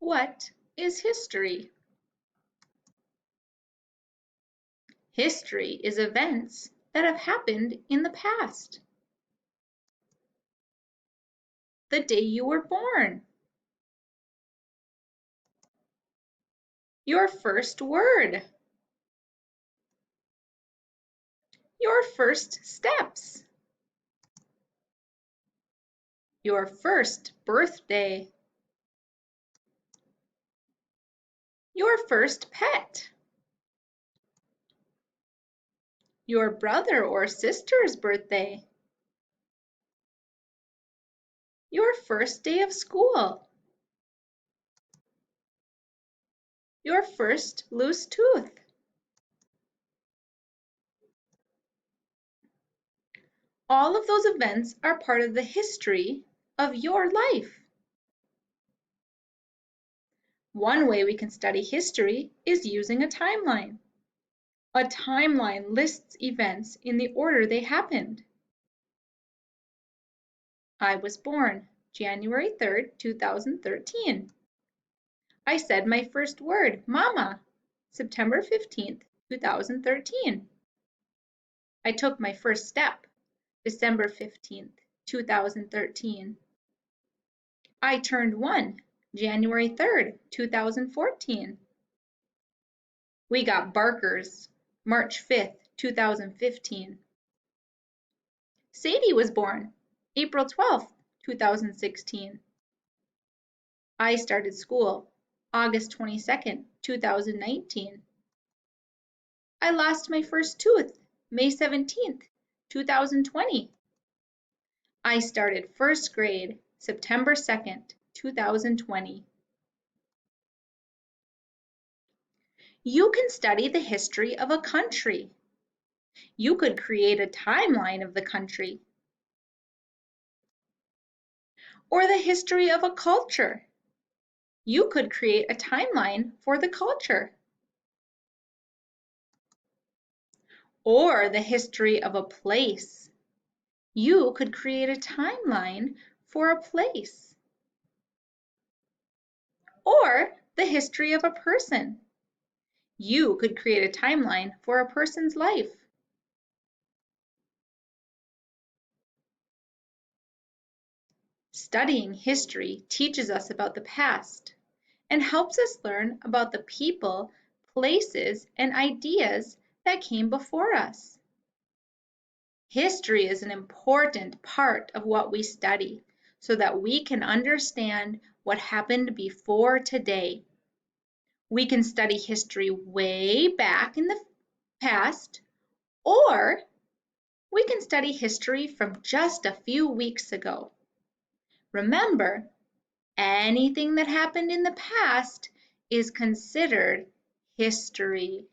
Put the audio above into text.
What is history? History is events that have happened in the past. The day you were born. Your first word. Your first steps. Your first birthday. Your first pet. Your brother or sister's birthday. Your first day of school. Your first loose tooth. All of those events are part of the history of your life. One way we can study history is using a timeline. A timeline lists events in the order they happened. I was born January 3rd, 2013. I said my first word, mama, September 15th, 2013. I took my first step, December 15th, 2013. I turned 1, January 3rd, 2014. We got Barkers, March 5th, 2015. Sadie was born April 12th, 2016. I started school August 22nd, 2019. I lost my first tooth May 17th, 2020. I started first grade September 2nd, 2020. You can study the history of a country. You could create a timeline of the country. Or the history of a culture. You could create a timeline for the culture. Or the history of a place. You could create a timeline for a place. Or the history of a person. You could create a timeline for a person's life. Studying history teaches us about the past and helps us learn about the people, places, and ideas that came before us. History is an important part of what we study so that we can understand what happened before today. We can study history way back in the past, or we can study history from just a few weeks ago. Remember, anything that happened in the past is considered history.